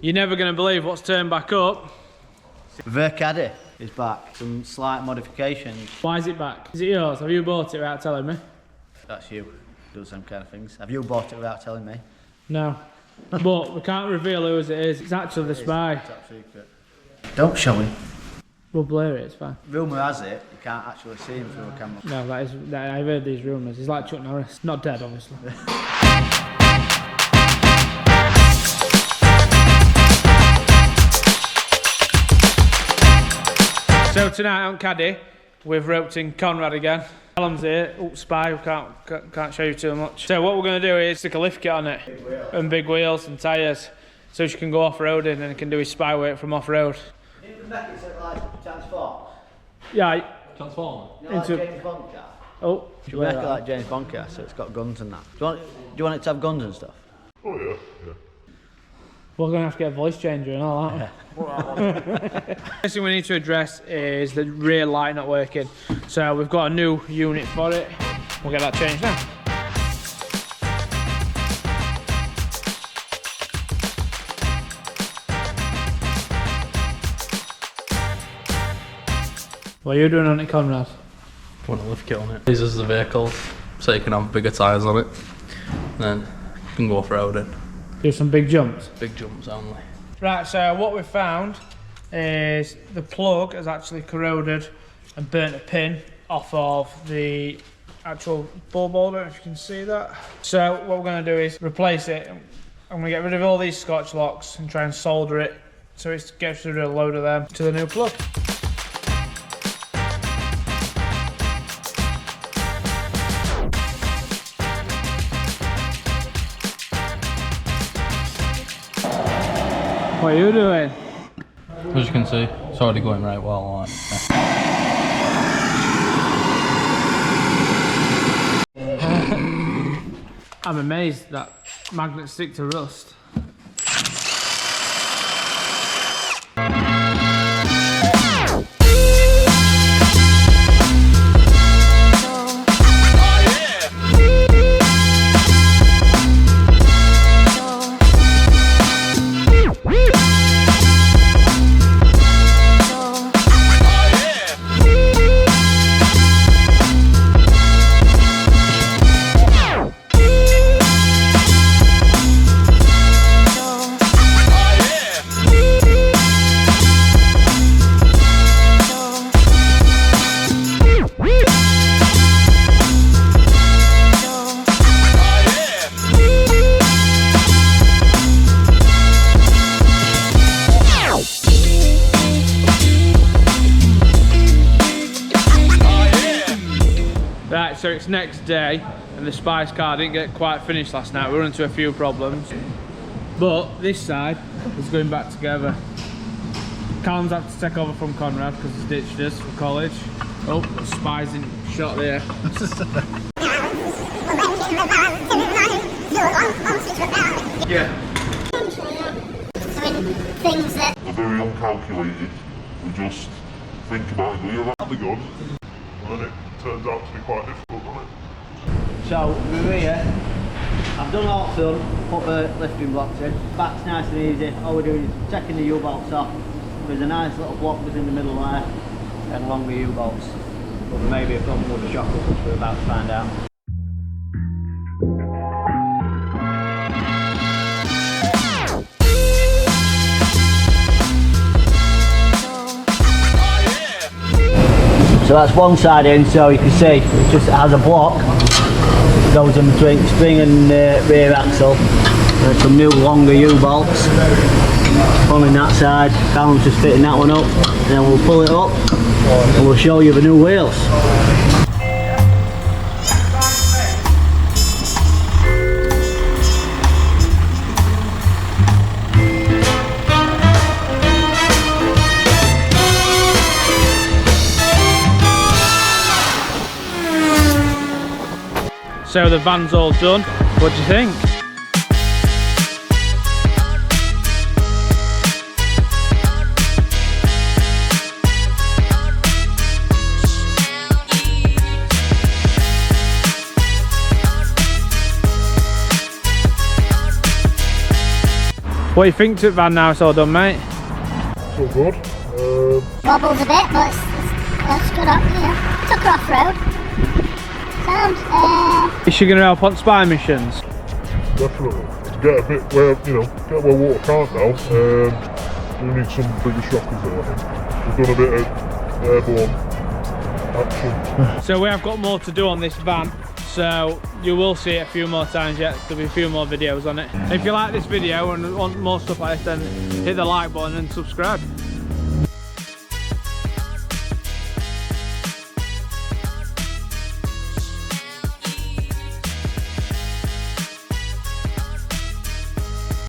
You're never going to believe what's turned back up. The Caddy is back. Some slight modifications. Why is it back? Is it yours? Have you bought it without telling me? That's you. Do some kind of things. Have you bought it without telling me? No. But we can't reveal whose it is. It's actually the spy. Top secret. Don't show him. We'll blur it, it's fine. Rumour has it, you can't actually see him through a camera. No, I've heard these rumours. He's like Chuck Norris. Not dead, obviously. So tonight on Caddy, we've roped in Conrad again. Callum's here, spy, we can't show you too much. So what we're going to do is stick a lift kit on it, and big wheels and tyres, so she can go off-roading and can do his spy work from off-road. Didn't the Beckett's like transform? Yeah. Transformer? You know, like James Bond car? Oh. You make it like James Bond car, so it's got guns and that. Do you want it to have guns and stuff? Oh yeah, yeah. We're going to have to get a voice changer and all that. Yeah. First thing we need to address is the rear light not working. So we've got a new unit for it. We'll get that changed now. What are you doing on it, Conrad? Putting a lift kit on it. This is the vehicle, so you can have bigger tyres on it. Then you can go off-roading. Do some big jumps? Big jumps only. Right, so what we've found is the plug has actually corroded and burnt a pin off of the actual bulb holder, if you can see that. So what we're going to do is replace it. I'm going to get rid of all these Scotch locks and try and solder it so it gets rid of a load of them to the new plug. What are you doing? As you can see, it's already going right well. Like, I'm amazed that magnets stick to rust. Right, so it's next day and the Spice car didn't get quite finished last night. We run into a few problems. But this side is going back together. Callum's had to take over from Conrad because he's ditched us for college. Oh, the Spi's in shot there. Yeah. Things that are very uncalculated. We just think about it. Yeah, that'll be good. And then it turns out to be quite difficult, doesn't it? So, we're here. I've done all done, put the lifting blocks in. Back's nice and easy. All we're doing is taking the U-bolts off. There's a nice little block within the middle there, and along the U-bolts. But there may be a problem with the shock, which we're about to find out. So that's one side in, so you can see it just has a block, goes in between spring and rear axle. There's some new longer U-bolts on that side. Callum's just fitting that one up, and then we'll pull it up and we'll show you the new wheels. So the van's all done. What do you think? What do you think to it, van, now it's all done, mate? It's all good. Wobbles a bit, but it's good up, you know. It's a off-road. Sounds, Is she going to help on spy missions? Definitely. To get a bit where, you know, get where water can't now, we need some bigger shockers there, I think. We've done a bit of airborne action. So we have got more to do on this van, so you will see it a few more times yet. There'll be a few more videos on it. If you like this video and want more stuff like this, then hit the like button and subscribe.